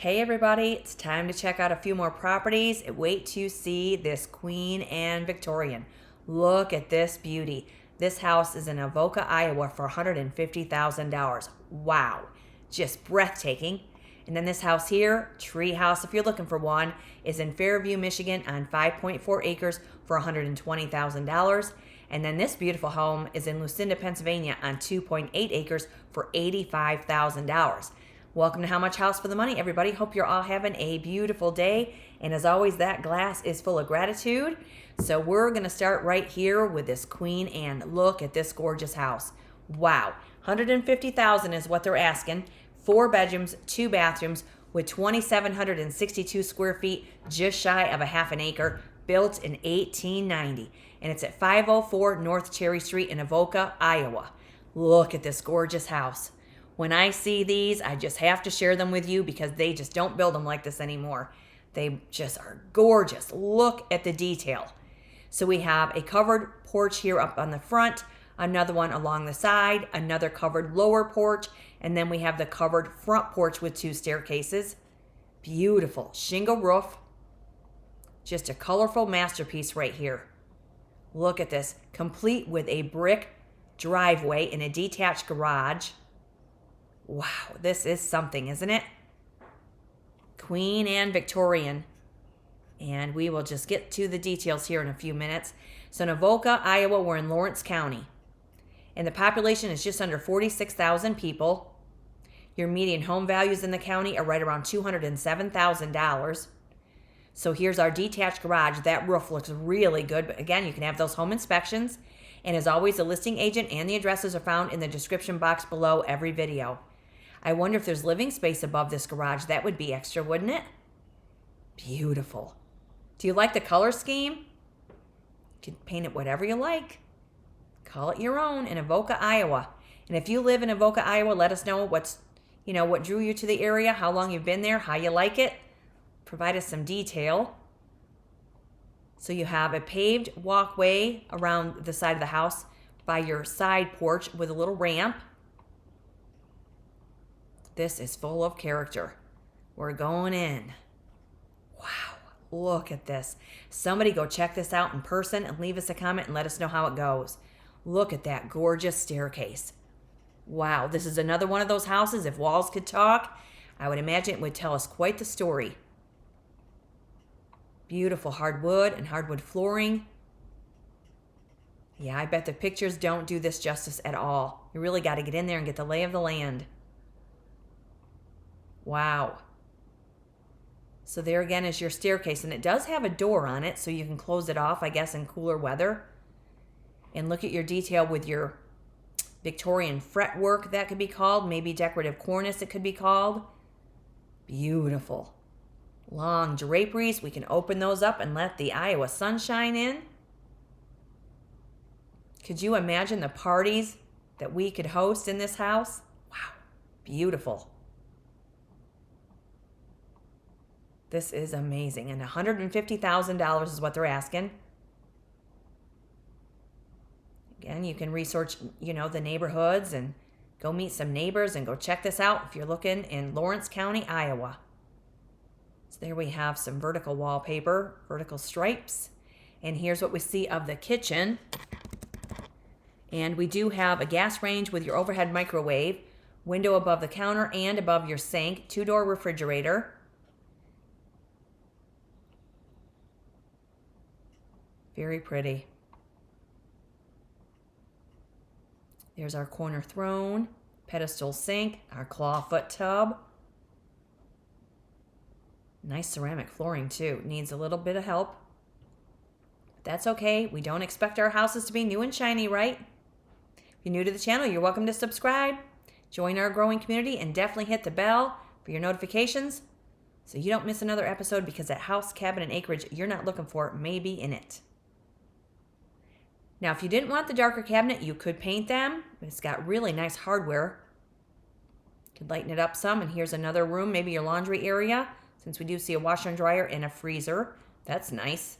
Hey everybody, it's time to check out a few more properties. Wait to see this Queen and Victorian. Look at this beauty. This house is in Avoca, Iowa for $150,000. Wow, just breathtaking. And then this house here, Treehouse, if you're looking for one, is in Fairview, Michigan on 5.4 acres for $120,000. And then this beautiful home is in Lucinda, Pennsylvania on 2.8 acres for $85,000. Welcome to How Much House for the Money, everybody. Hope you're all having a beautiful day. And as always, that glass is full of gratitude. So we're going to start right here with this Queen Anne. Look at this gorgeous house. Wow. $150,000 is what they're asking. 4 bedrooms, 2 bathrooms with 2,762 square feet, just shy of a half an acre, built in 1890. And it's at 504 North Cherry Street in Avoca, Iowa. Look at this gorgeous house. When I see these, I just have to share them with you because they just don't build them like this anymore. They just are gorgeous. Look at the detail. So we have a covered porch here up on the front, another one along the side, another covered lower porch, and then we have the covered front porch with 2 staircases. Beautiful shingle roof. Just a colorful masterpiece right here. Look at this, complete with a brick driveway and a detached garage. Wow, this is something, isn't it? Queen and Victorian. And we will just get to the details here in a few minutes. So in Avoca, Iowa, we're in Lawrence County. And the population is just under 46,000 people. Your median home values in the county are right around $207,000. So here's our detached garage. That roof looks really good. But again, you can have those home inspections. And as always, the listing agent and the addresses are found in the description box below every video. I wonder if there's living space above this garage. That would be extra, wouldn't it? Beautiful. Do you like the color scheme? You can paint it whatever you like. Call it your own in Avoca, Iowa. And if you live in Avoca, Iowa, let us know what drew you to the area, how long you've been there, how you like it. Provide us some detail. So you have a paved walkway around the side of the house by your side porch with a little ramp. This is full of character. We're going in. Wow, look at this. Somebody go check this out in person and leave us a comment and let us know how it goes. Look at that gorgeous staircase. Wow, this is another one of those houses. If walls could talk, I would imagine it would tell us quite the story. Beautiful hardwood and hardwood flooring. Yeah, I bet the pictures don't do this justice at all. You really got to get in there and get the lay of the land. Wow. So there again is your staircase, and it does have a door on it, so you can close it off, I guess, in cooler weather. And look at your detail with your Victorian fretwork, that could be called. Maybe decorative cornice, it could be called. Beautiful. Long draperies. We can open those up and let the Iowa sunshine in. Could you imagine the parties that we could host in this house? Wow. Beautiful. This is amazing. And $150,000 is what they're asking. Again, you can research, the neighborhoods and go meet some neighbors and go check this out if you're looking in Lawrence County, Iowa. So there we have some vertical wallpaper, vertical stripes. And here's what we see of the kitchen. And we do have a gas range with your overhead microwave, window above the counter and above your sink, 2-door refrigerator. Very pretty. There's our corner throne, pedestal sink, our clawfoot tub. Nice ceramic flooring too. Needs a little bit of help. But that's okay. We don't expect our houses to be new and shiny, right? If you're new to the channel, you're welcome to subscribe. Join our growing community and definitely hit the bell for your notifications so you don't miss another episode, because that house, cabin, and acreage you're not looking for may be in it. Now, if you didn't want the darker cabinet, you could paint them. It's got really nice hardware. You could lighten it up some. And here's another room, maybe your laundry area, since we do see a washer and dryer and a freezer. That's nice.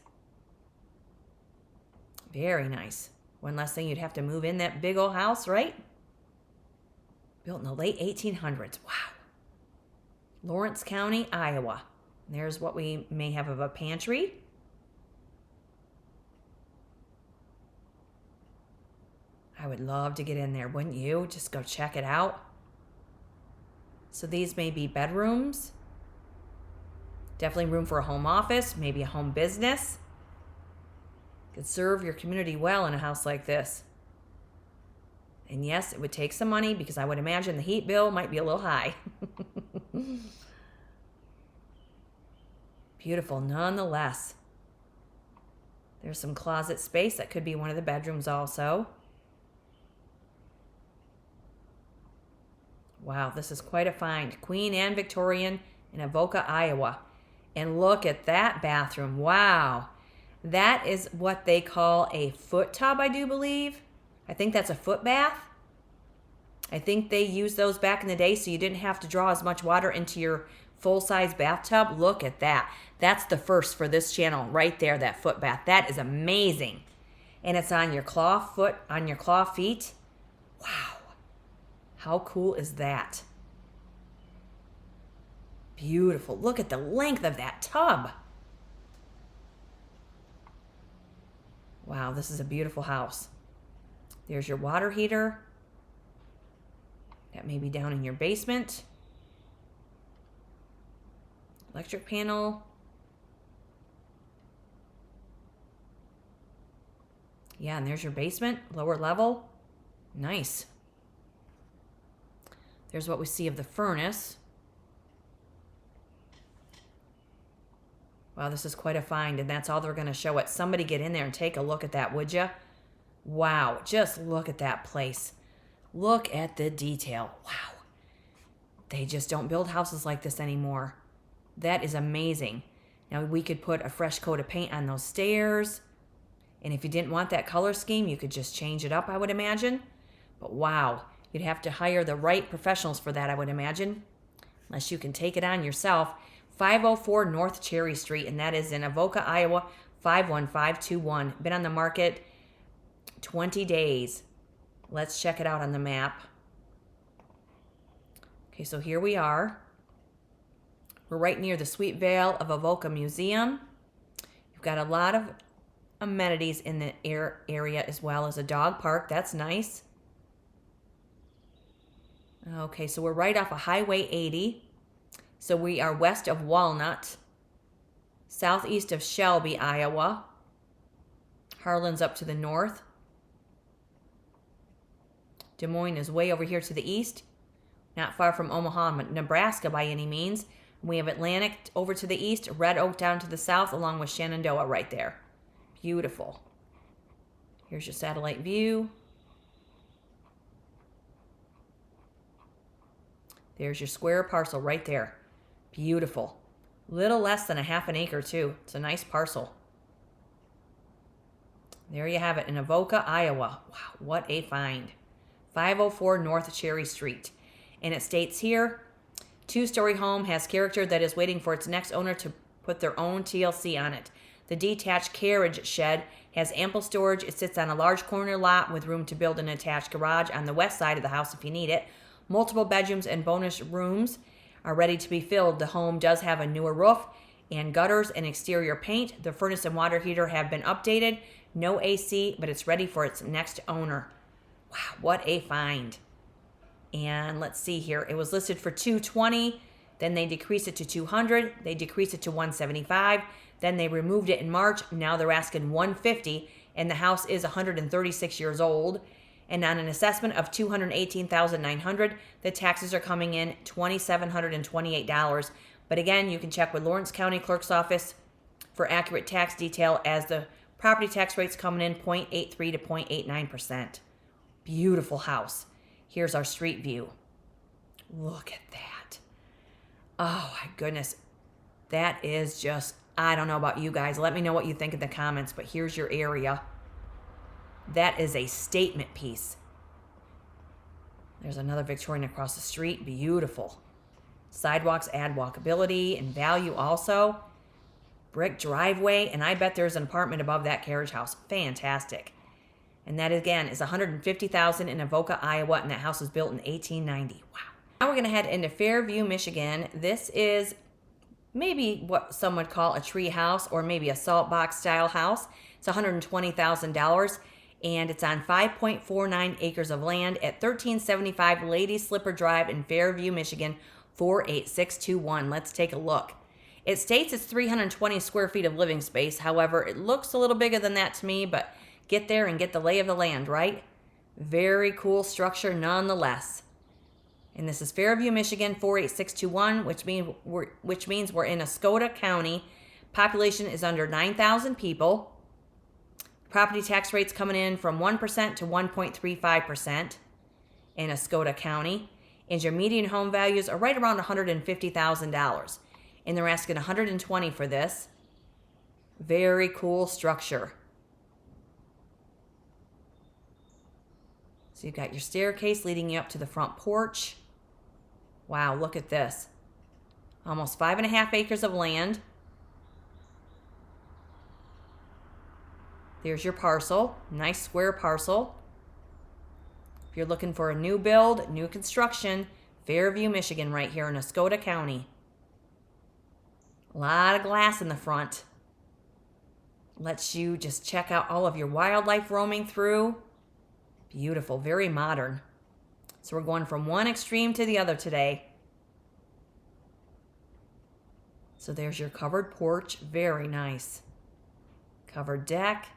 Very nice. One less thing you'd have to move in that big old house, right? Built in the late 1800s. Wow. Lawrence County, Iowa. There's what we may have of a pantry. I would love to get in there, wouldn't you? Just go check it out. So these may be bedrooms. Definitely room for a home office, maybe a home business. Could serve your community well in a house like this. And yes, it would take some money because I would imagine the heat bill might be a little high. Beautiful nonetheless. There's some closet space. That could be one of the bedrooms also. Wow, this is quite a find. Queen and Victorian in Avoca, Iowa. And look at that bathroom. Wow. That is what they call a foot tub, I do believe. I think that's a foot bath. I think they used those back in the day so you didn't have to draw as much water into your full-size bathtub. Look at that. That's the first for this channel right there, that foot bath. That is amazing. And it's on your claw foot, on your claw feet. Wow. How cool is that? Beautiful. Look at the length of that tub. Wow, this is a beautiful house. There's your water heater. That may be down in your basement. Electric panel. Yeah, and there's your basement, lower level. Nice. There's what we see of the furnace. Wow, this is quite a find, and that's all they're going to show it. Somebody get in there and take a look at that, would you? Wow, just look at that place. Look at the detail. Wow. They just don't build houses like this anymore. That is amazing. Now, we could put a fresh coat of paint on those stairs. And if you didn't want that color scheme, you could just change it up, I would imagine. But wow, you'd have to hire the right professionals for that, I would imagine. Unless you can take it on yourself. 504 North Cherry Street, and that is in Avoca, Iowa, 51521. Been on the market 20 days. Let's check it out on the map. Okay, so here we are. We're right near the Sweet Vale of Avoca Museum. You've got a lot of amenities in the area as well as a dog park. That's nice. Okay, so we're right off of Highway 80. So we are west of Walnut, southeast of Shelby, Iowa. Harlan's up to the north. Des Moines is way over here to the east, not far from Omaha, Nebraska by any means. We have Atlantic over to the east, Red Oak down to the south, along with Shenandoah right there. Beautiful. Here's your satellite view. There's your square parcel right there. Beautiful. Little less than a half an acre too. It's a nice parcel. There you have it in Avoca, Iowa. Wow, what a find. 504 North Cherry Street. And it states here, two-story home has character that is waiting for its next owner to put their own TLC on it. The detached carriage shed has ample storage. It sits on a large corner lot with room to build an attached garage on the west side of the house if you need it. Multiple bedrooms and bonus rooms are ready to be filled. The home does have a newer roof and gutters and exterior paint. The furnace and water heater have been updated. No AC, but it's ready for its next owner. Wow, what a find. And let's see here. It was listed for $220. Then they decreased it to $200. They decreased it to $175. Then they removed it in March. Now they're asking $150. And the house is 136 years old. And on an assessment of $218,900, the taxes are coming in $2,728. But again, you can check with Lawrence County Clerk's Office for accurate tax detail, as the property tax rate's coming in 0.83 to 0.89%. Beautiful house. Here's our street view. Look at that. Oh my goodness. That is just, I don't know about you guys. Let me know what you think in the comments, but here's your area. That is a statement piece. There's another Victorian across the street. Beautiful. Sidewalks add walkability and value also. Brick driveway, and I bet there's an apartment above that carriage house. Fantastic. And that again is $150,000 in Avoca, Iowa, and that house was built in 1890. Wow. Now we're going to head into Fairview, Michigan. This is maybe what some would call a tree house or maybe a salt box style house. It's $120,000 and it's on 5.49 acres of land at 1375 Lady Slipper Drive in Fairview, Michigan, 48621. Let's take a look. It states it's 320 square feet of living space. However, it looks a little bigger than that to me, but get there and get the lay of the land, right? Very cool structure nonetheless. And this is Fairview, Michigan, 48621, which means we're in Oscoda County. Population is under 9,000 people. Property tax rates coming in from 1% to 1.35% in Oscoda County. And your median home values are right around $150,000. And they're asking $120,000 for this. Very cool structure. So you've got your staircase leading you up to the front porch. Wow, look at this. Almost 5.5 acres of land. There's your parcel. Nice square parcel. If you're looking for a new build, new construction, Fairview, Michigan, right here in Oscoda County. A lot of glass in the front. Lets you just check out all of your wildlife roaming through. Beautiful, very modern. So we're going from one extreme to the other today. So there's your covered porch. Very nice. Covered deck.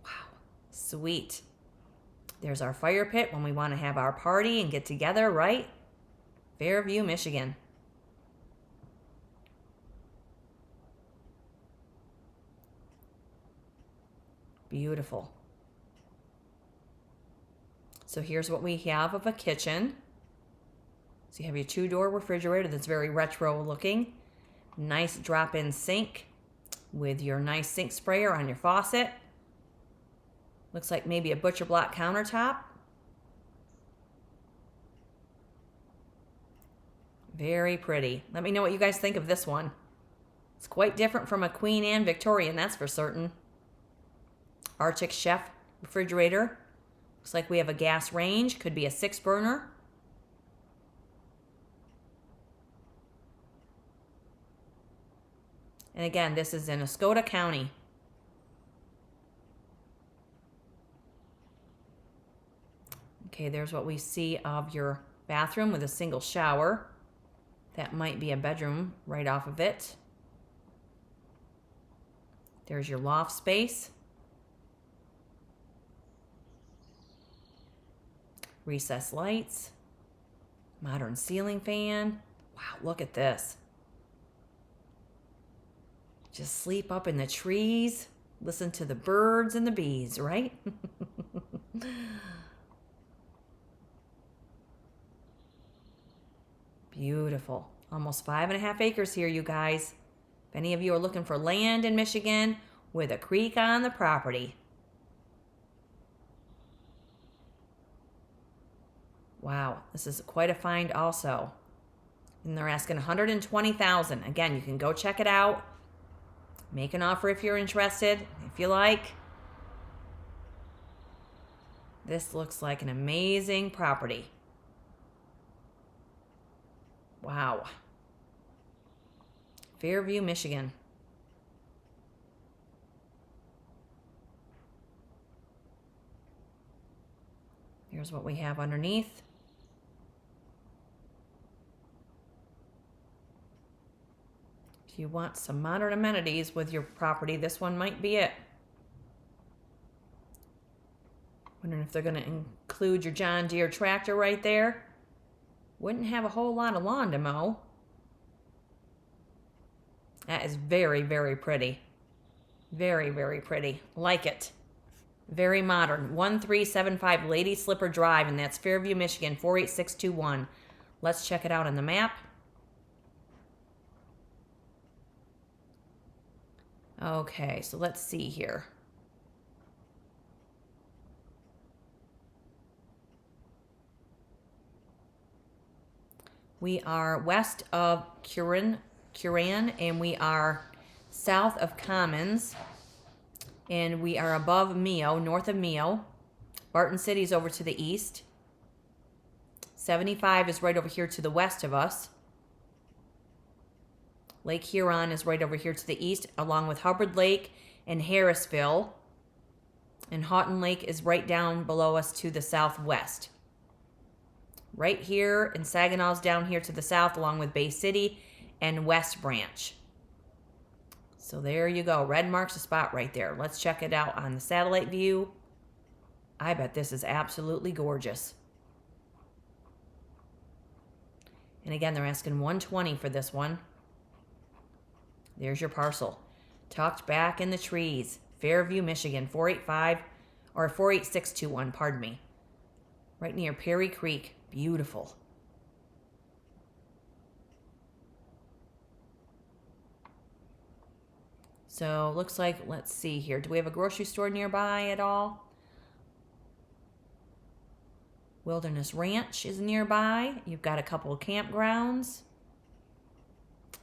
Wow, sweet. There's our fire pit when we want to have our party and get together, right? Fairview, Michigan. Beautiful. So here's what we have of a kitchen. So you have your 2-door refrigerator that's very retro looking. Nice drop-in sink with your nice sink sprayer on your faucet. Looks like maybe a butcher block countertop. Very pretty. Let me know what you guys think of this one. It's quite different from a Queen Anne Victorian, that's for certain. Arctic Chef refrigerator. Looks like we have a gas range. Could be a 6-burner. And again, this is in Oscoda County. Okay, there's what we see of your bathroom with a single shower. That might be a bedroom right off of it. There's your loft space. Recessed lights. Modern ceiling fan. Wow, look at this. Just sleep up in the trees. Listen to the birds and the bees, right? Beautiful. Almost 5.5 acres here, you guys. If any of you are looking for land in Michigan with a creek on the property. Wow, this is quite a find also. And they're asking $120,000. Again, you can go check it out. Make an offer if you're interested, if you like. This looks like an amazing property. Wow. Fairview, Michigan. Here's what we have underneath. If you want some modern amenities with your property, this one might be it. Wondering if they're going to include your John Deere tractor right there. Wouldn't have a whole lot of lawn to mow. That is very, very pretty. Very, very pretty. Like it. Very modern. 1375 Lady Slipper Drive, and that's Fairview, Michigan, 48621. Let's check it out on the map. Okay, so let's see here. We are west of Clarion, and we are south of Commons, and we are above Mio, north of Mio. Barton City is over to the east. 75 is right over here to the west of us. Lake Huron is right over here to the east, along with Hubbard Lake and Harrisville. And Houghton Lake is right down below us to the southwest. Right here, and Saginaw's down here to the south, along with Bay City and West Branch. So there you go. Red marks a spot right there. Let's check it out on the satellite view. I bet this is absolutely gorgeous. And again, they're asking $120 for this one. There's your parcel. Tucked back in the trees. Fairview, Michigan, 48621, pardon me. Right near Perry Creek. Beautiful. So, looks like, let's see here. Do we have a grocery store nearby at all? Wilderness Ranch is nearby. You've got a couple of campgrounds.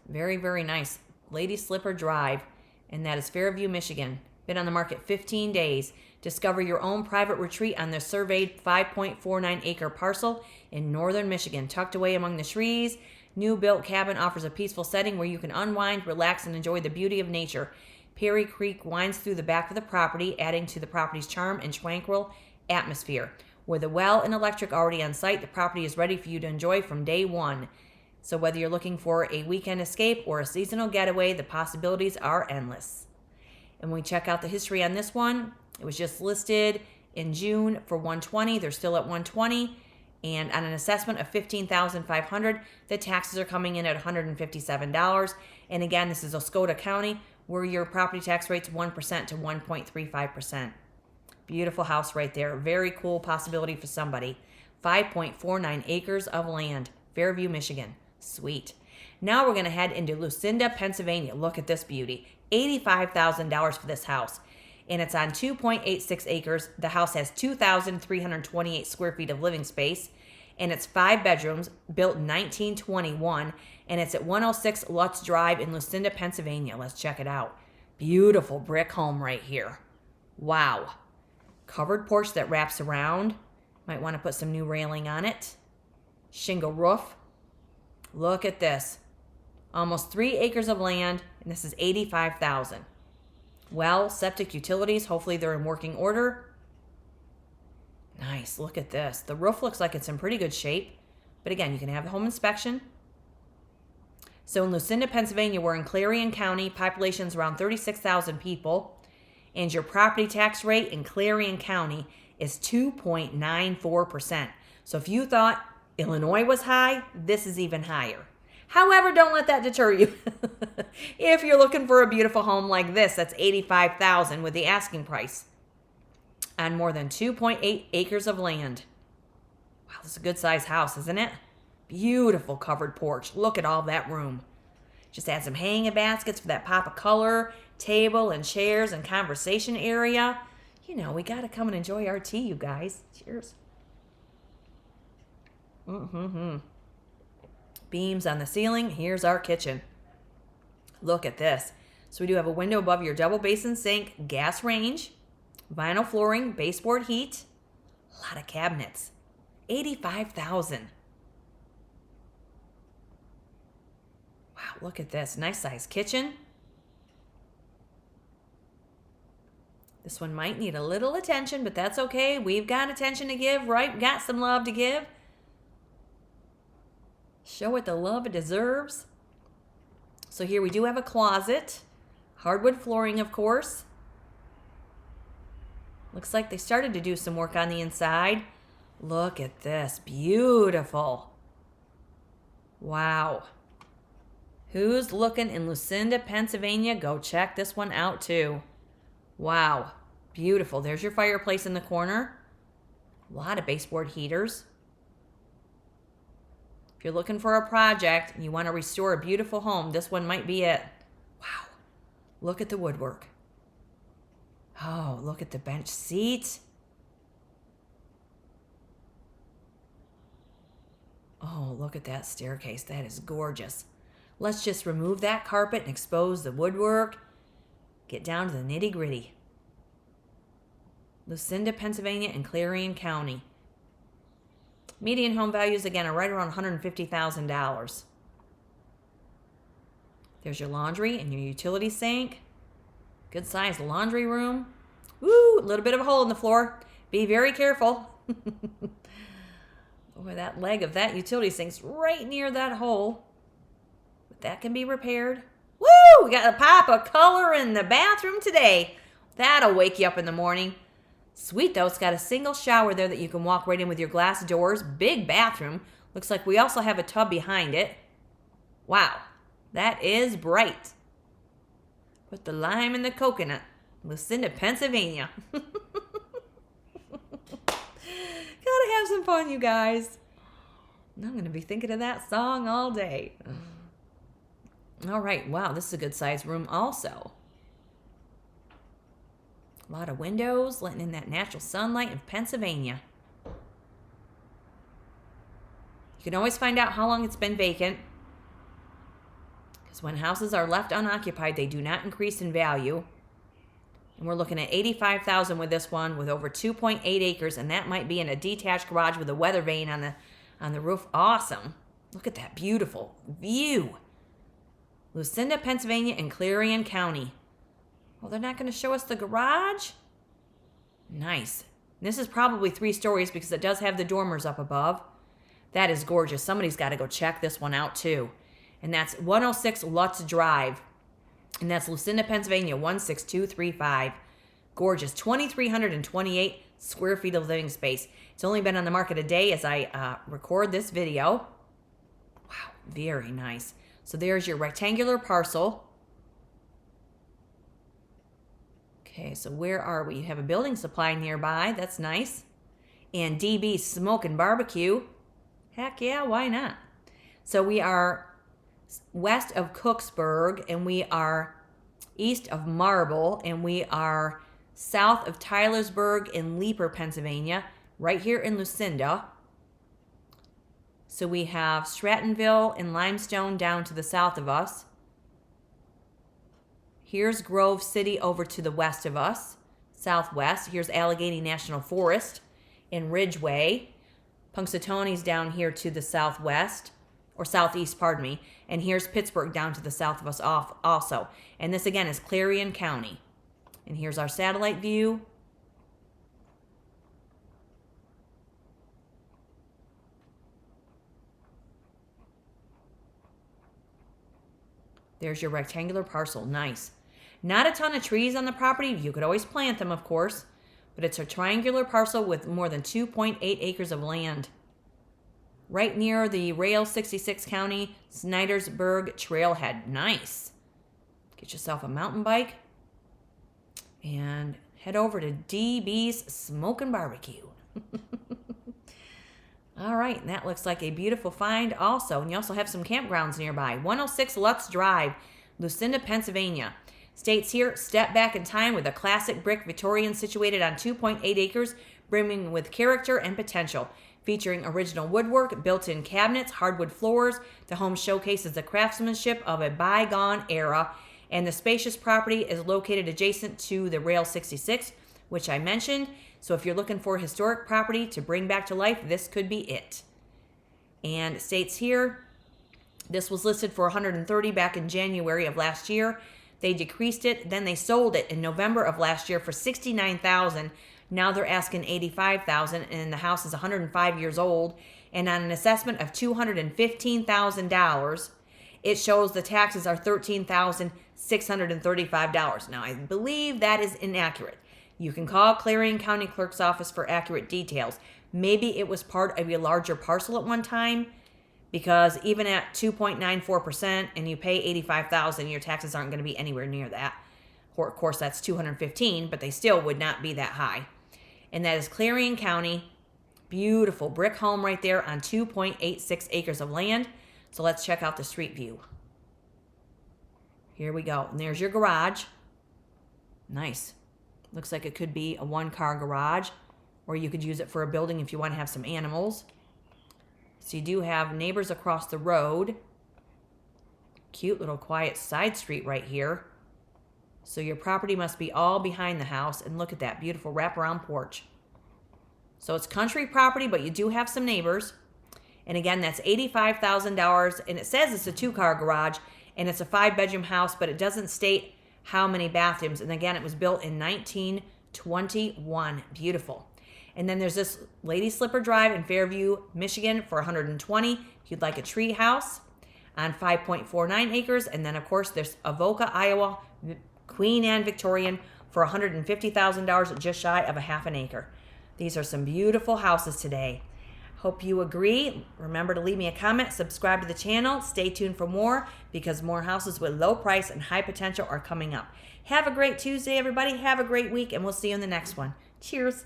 Very, very nice. Lady Slipper Drive, and that is Fairview, Michigan. Been on the market 15 days. Discover your own private retreat on the surveyed 5.49 acre parcel in northern Michigan, tucked away among the trees. New built cabin offers a peaceful setting where you can unwind, relax, and enjoy the beauty of nature. Perry Creek winds through the back of the property, adding to the property's charm and tranquil atmosphere. With a well and electric already on site, the property is ready for you to enjoy from day one. So whether you're looking for a weekend escape or a seasonal getaway, the possibilities are endless. And when we check out the history on this one, it was just listed in June for $120. They're still at $120. And on an assessment of $15,500, the taxes are coming in at $157. And again, this is Oscoda County, where your property tax rate's 1% to 1.35%. Beautiful house right there. Very cool possibility for somebody. 5.49 acres of land. Fairview, Michigan. Sweet. Now we're going to head into Lucinda, Pennsylvania. Look at this beauty. $85,000 for this house. And it's on 2.86 acres. The house has 2,328 square feet of living space. And it's 5 bedrooms, built in 1921. And it's at 106 Lutz Drive in Lucinda, Pennsylvania. Let's check it out. Beautiful brick home right here. Wow. Covered porch that wraps around. Might want to put some new railing on it. Shingle roof. Look at this. Almost 3 acres of land, and this is $85,000. Well, septic utilities, hopefully they're in working order. Nice, look at this. The roof looks like it's in pretty good shape. But again, you can have a home inspection. So in Lucinda, Pennsylvania, we're in Clarion County. Population's around 36,000 people. And your property tax rate in Clarion County is 2.94%. So if you thought Illinois was high, this is even higher. However, don't let that deter you. If you're looking for a beautiful home like this, that's $85,000 with the asking price on more than 2.8 acres of land. Wow, this is a good sized house, isn't it? Beautiful covered porch. Look at all that room. Just add some hanging baskets for that pop of color, table and chairs and conversation area. You know, we got to come and enjoy our tea, you guys. Cheers. Beams on the ceiling. Here's our kitchen. Look at this. So we do have a window above your double basin sink, gas range, vinyl flooring, baseboard heat, a lot of cabinets. $85,000. Wow, look at this. Nice size kitchen. This one might need a little attention, but that's okay. We've got attention to give, right? We've got some love to give. Show it the love it deserves. So here we do have a closet. Hardwood flooring, of course. Looks like they started to do some work on the inside. Look at this. Beautiful. Wow. Who's looking in Lucinda, Pennsylvania? Go check this one out too. Wow. Beautiful. There's your fireplace in the corner. A lot of baseboard heaters. If you're looking for a project and you want to restore a beautiful home, this one might be it. Wow. Look at the woodwork. Oh, look at the bench seat. Oh, look at that staircase. That is gorgeous. Let's just remove that carpet and expose the woodwork. Get down to the nitty-gritty. Lucinda, Pennsylvania, and Clarion County. Median home values, again, are right around $150,000. There's your laundry and your utility sink. Good sized laundry room. Woo, a little bit of a hole in the floor. Be very careful. Boy, that leg of that utility sink's right near that hole. But that can be repaired. Woo, we got a pop of color in the bathroom today. That'll wake you up in the morning. Sweet though, it's got a single shower there that you can walk right in with your glass doors. Big bathroom. Looks like we also have a tub behind it. Wow, that is bright. Put the lime in the coconut. Lucinda, Pennsylvania. Gotta have some fun, you guys. I'm going to be thinking of that song all day. All right, wow, this is a good sized room also. A lot of windows, letting in that natural sunlight of Pennsylvania. You can always find out how long it's been vacant. Because when houses are left unoccupied, they do not increase in value. And we're looking at $85,000 with this one, with over 2.8 acres, and that might be in a detached garage with a weather vane on the roof. Awesome. Look at that beautiful view. Lucinda, Pennsylvania, and Clarion County. Well, they're not going to show us the garage? Nice. This is probably 3 stories because it does have the dormers up above. That is gorgeous. Somebody's got to go check this one out too. And that's 106 Lutz Drive. And that's Lucinda, Pennsylvania, 16235. Gorgeous. 2,328 square feet of living space. It's only been on the market a day as I record this video. Wow, very nice. So there's your rectangular parcel. Okay, so where are we? You have a building supply nearby. That's nice. And DB Smoke and Barbecue. Heck yeah, why not? So we are west of Cooksburg, and we are east of Marble, and we are south of Tylersburg in Leaper, Pennsylvania, right here in Lucinda. So we have Strattonville and Limestone down to the south of us. Here's Grove City over to the west of us, southwest. Here's Allegheny National Forest in Ridgeway. Punxsutawney's down here to the southwest, or southeast, pardon me. And here's Pittsburgh down to the south of us also. And this again is Clarion County. And here's our satellite view. There's your rectangular parcel. Nice. Not a ton of trees on the property. You could always plant them, of course. But it's a triangular parcel with more than 2.8 acres of land. Right near the Rail 66 County Snydersburg Trailhead. Nice. Get yourself a mountain bike. And head over to DB's Smoke and Barbecue. All right, and that looks like a beautiful find also. And you also have some campgrounds nearby. 106 Lutz Drive, Lucinda, Pennsylvania. States here, step back in time with a classic brick Victorian situated on 2.8 acres, brimming with character and potential. Featuring original woodwork, built-in cabinets, hardwood floors, the home showcases the craftsmanship of a bygone era, and the spacious property is located adjacent to the Rail 66, which I mentioned. So if you're looking for a historic property to bring back to life, this could be it. And it states here, this was listed for $130 back in January of last year. They decreased it, then they sold it in November of last year for $69,000. Now they're asking $85,000, and the house is 105 years old. And on an assessment of $215,000, it shows the taxes are $13,635. Now I believe that is inaccurate. You can call Clarion County Clerk's Office for accurate details. Maybe it was part of a larger parcel at one time, because even at 2.94% and you pay $85,000, your taxes aren't going to be anywhere near that. Of course, that's $215,000, but they still would not be that high. And that is Clarion County. Beautiful brick home right there on 2.86 acres of land. So let's check out the street view. Here we go. And there's your garage. Nice. Looks like it could be a 1-car garage, or you could use it for a building if you want to have some animals. So you do have neighbors across the road. Cute little quiet side street right here. So your property must be all behind the house. And look at that beautiful wraparound porch. So it's country property, but you do have some neighbors. And again, that's $85,000. And it says it's a 2-car garage and it's a 5-bedroom house, but it doesn't state how many bathrooms. And again, it was built in 1921. Beautiful. And then there's this Lady Slipper Drive in Fairview, Michigan for $120,000 if you'd like a tree house on 5.49 acres. And then, of course, there's Avoca, Iowa, Queen and Victorian for $150,000, just shy of a half an acre. These are some beautiful houses today. Hope you agree. Remember to leave me a comment, subscribe to the channel, stay tuned for more because more houses with low price and high potential are coming up. Have a great Tuesday, everybody. Have a great week, and we'll see you in the next one. Cheers.